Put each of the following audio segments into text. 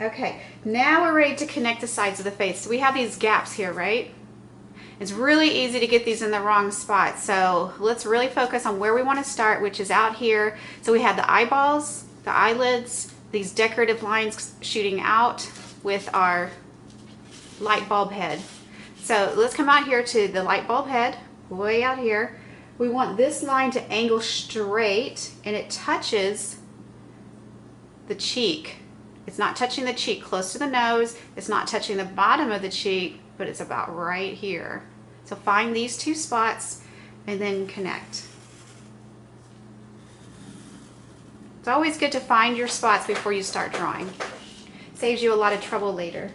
Okay, now we're ready to connect the sides of the face. So we have these gaps here, right? It's really easy to get these in the wrong spot. So let's really focus on where we want to start, which is out here. So we have the eyeballs, the eyelids, these decorative lines shooting out with our light bulb head. So let's come out here to the light bulb head, way out here. We want this line to angle straight and it touches the cheek. It's not touching the cheek close to the nose. It's not touching the bottom of the cheek, but it's about right here. So find these two spots and then connect. It's always good to find your spots before you start drawing. Saves you a lot of trouble later.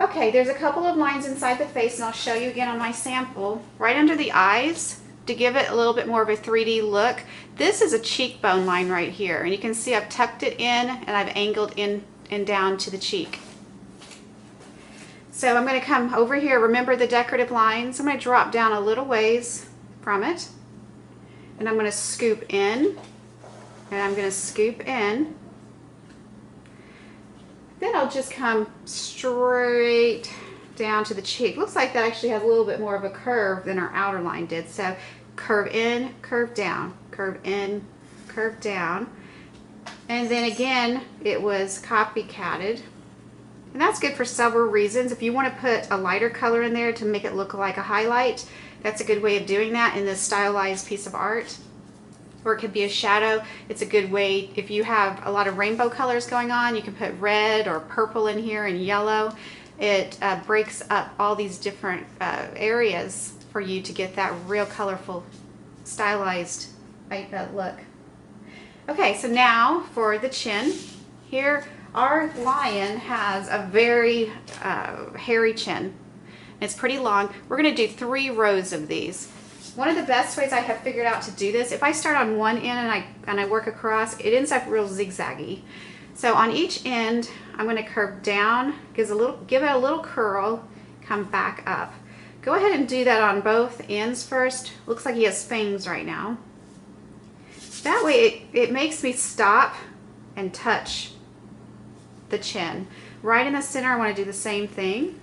Okay, there's a couple of lines inside the face, and I'll show you again on my sample. Right under the eyes, to give it a little bit more of a 3D look, this is a cheekbone line right here. And you can see I've tucked it in and I've angled in and down to the cheek. So I'm going to come over here, remember the decorative lines. I'm going to drop down a little ways from it. And I'm going to scoop in. And I'm going to scoop in. Then I'll just come straight down to the cheek. Looks like that actually has a little bit more of a curve than our outer line did. So curve in, curve down, curve in, curve down. And then again, it was copycatted. And that's good for several reasons. If you want to put a lighter color in there to make it look like a highlight, that's a good way of doing that in this stylized piece of art. Or it could be a shadow. It's a good way, if you have a lot of rainbow colors going on, you can put red or purple in here and yellow. It breaks up all these different areas for you to get that real colorful, stylized look. Okay, so now for the chin. Here, our lion has a very hairy chin. It's pretty long. We're going to do 3 rows of these. One of the best ways I have figured out to do this, if I start on one end and I work across, it ends up real zigzaggy. So on each end, I'm going to curve down, give it a little curl, come back up. Go ahead and do that on both ends first. Looks like he has fangs right now. That way it makes me stop and touch the chin. Right in the center, I want to do the same thing.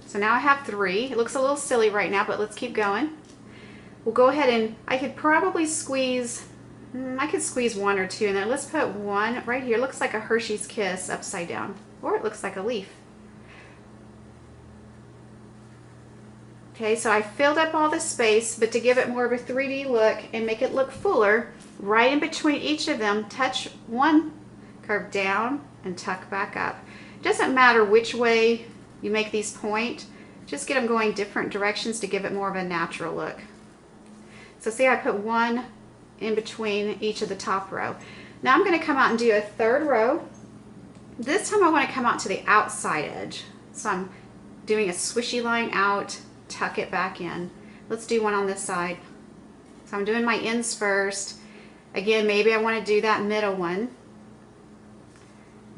So now I have 3. It looks a little silly right now, but let's keep going. We'll go ahead and I could probably squeeze, I could squeeze 1 or 2 in there. Let's put 1 right here. It looks like a Hershey's Kiss upside down, or it looks like a leaf. Okay, so I filled up all the space, but to give it more of a 3D look and make it look fuller, right in between each of them, touch 1, curve down and tuck back up. It doesn't matter which way you make these point, just get them going different directions to give it more of a natural look. So see, I put 1 in between each of the top row. Now I'm going to come out and do a 3rd row. This time I want to come out to the outside edge. So I'm doing a swishy line out, tuck it back in. Let's do one on this side. So I'm doing my ends first. Again, maybe I want to do that middle one.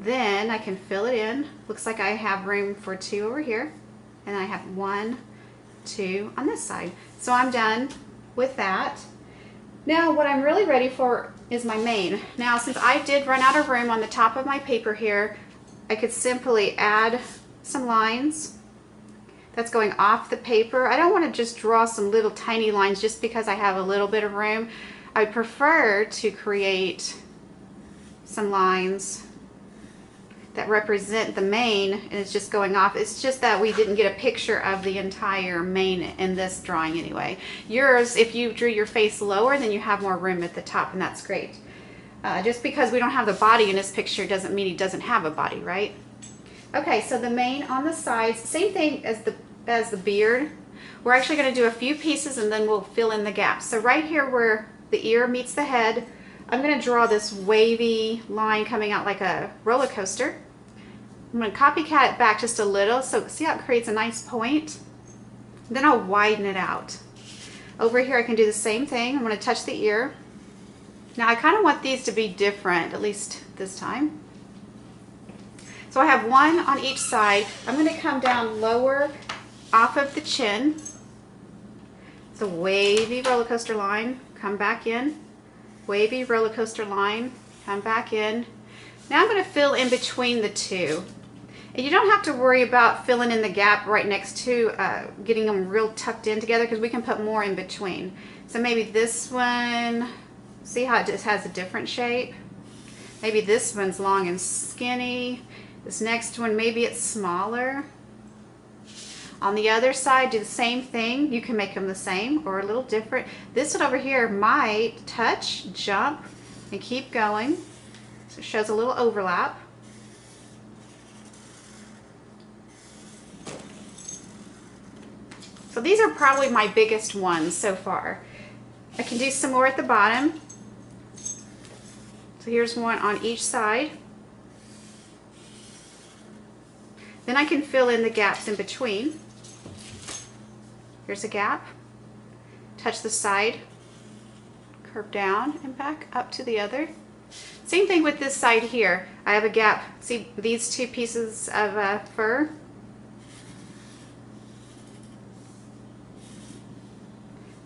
Then I can fill it in. Looks like I have room for 2 over here. And I have 1, 2 on this side. So I'm done with that. Now what I'm really ready for is my mane. Now since I did run out of room on the top of my paper here, I could simply add some lines. That's going off the paper. I don't want to just draw some little tiny lines just because I have a little bit of room. I would prefer to create some lines that represent the mane, and it's just going off. It's just that we didn't get a picture of the entire mane in this drawing anyway. Yours, if you drew your face lower, then you have more room at the top, and that's great. Just because we don't have the body in this picture doesn't mean he doesn't have a body, right? Okay, so the mane on the sides, same thing as the beard. We're actually going to do a few pieces and then we'll fill in the gaps. So right here where the ear meets the head, I'm going to draw this wavy line coming out like a roller coaster. I'm going to copycat it back just a little, so see how it creates a nice point? Then I'll widen it out. Over here I can do the same thing. I'm going to touch the ear. Now I kind of want these to be different, at least this time. So I have 1 on each side. I'm going to come down lower off of the chin. It's a wavy roller coaster line. Come back in. Wavy roller coaster line. Come back in. Now I'm going to fill in between the two. And you don't have to worry about filling in the gap right next to getting them real tucked in together, because we can put more in between. So maybe this one, see how it just has a different shape? Maybe this one's long and skinny. This next one, maybe it's smaller. On the other side, do the same thing. You can make them the same or a little different. This one over here might touch, jump, and keep going. So it shows a little overlap. So these are probably my biggest ones so far. I can do some more at the bottom. So here's one on each side. Then I can fill in the gaps in between. Here's a gap. Touch the side, curve down and back up to the other. Same thing with this side here. I have a gap. See these two pieces of fur?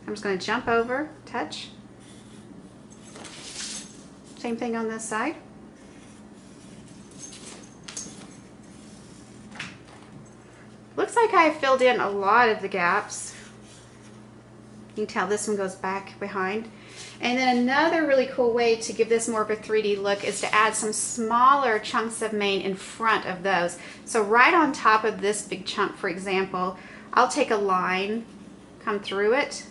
I'm just going to jump over, touch. Same thing on this side. Looks like I have filled in a lot of the gaps. You can tell this one goes back behind. And then another really cool way to give this more of a 3D look is to add some smaller chunks of mane in front of those. So right on top of this big chunk, for example, I'll take a line, come through it,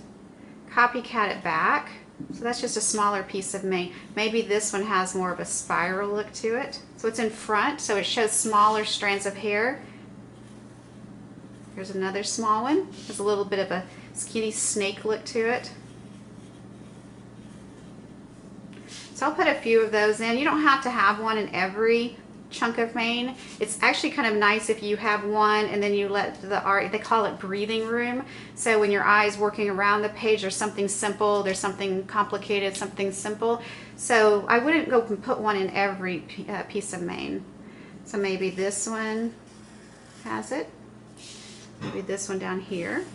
copycat it back. So that's just a smaller piece of mane. Maybe this one has more of a spiral look to it. So it's in front, so it shows smaller strands of hair. Here's another small one. There's a little bit of a skinny snake look to it. So I'll put a few of those in. You don't have to have one in every chunk of mane. It's actually kind of nice if you have one and then you let the art, they call it breathing room. So when your eye is working around the page, there's something simple, there's something complicated, something simple. So I wouldn't go and put one in every piece of mane. So maybe this one has it. Maybe this one down here.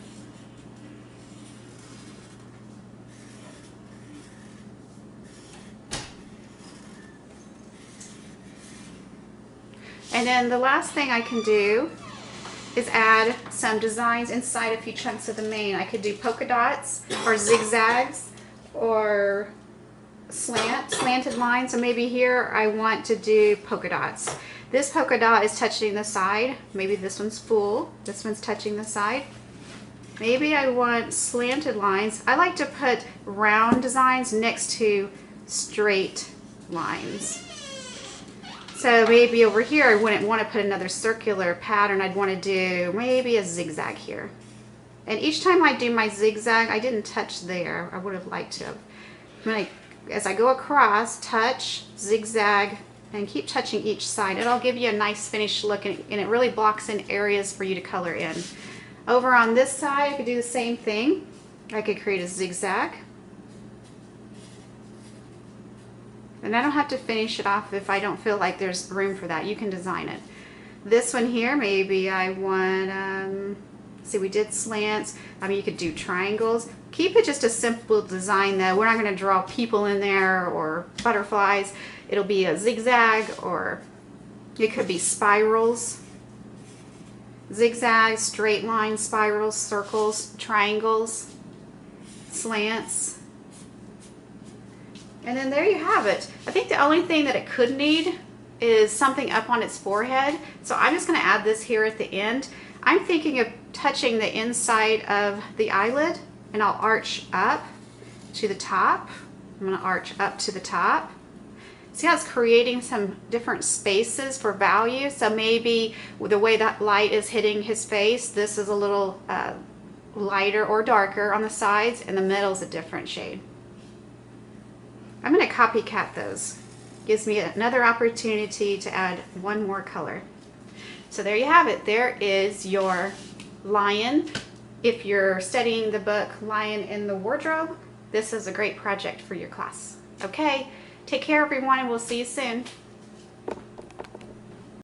And then the last thing I can do is add some designs inside a few chunks of the mane. I could do polka dots or zigzags or slanted lines. So maybe here I want to do polka dots. This polka dot is touching the side. Maybe this one's full. This one's touching the side. Maybe I want slanted lines. I like to put round designs next to straight lines. So maybe over here I wouldn't want to put another circular pattern. I'd want to do maybe a zigzag here. And each time I do my zigzag, I didn't touch there. I would have liked to have. As I go across, touch, zigzag, and keep touching each side. It'll give you a nice finished look, and it really blocks in areas for you to color in. Over on this side, I could do the same thing. I could create a zigzag. And I don't have to finish it off if I don't feel like there's room for that. You can design it. This one here, maybe I want, see, we did slants. I mean, you could do triangles. Keep it just a simple design though. We're not going to draw people in there or butterflies. It'll be a zigzag, or it could be spirals. Zigzags, straight lines, spirals, circles, triangles, slants. And then there you have it. I think the only thing that it could need is something up on its forehead. So I'm just going to add this here at the end. I'm thinking of touching the inside of the eyelid, and I'll arch up to the top. I'm going to arch up to the top. See how it's creating some different spaces for value? So maybe the way that light is hitting his face, this is a little lighter or darker on the sides, and the middle is a different shade. I'm going to copycat those. Gives me another opportunity to add one more color. So there you have it. There is your lion. If you're studying the book Lion in the Wardrobe, this is a great project for your class. Okay, take care everyone, and we'll see you soon.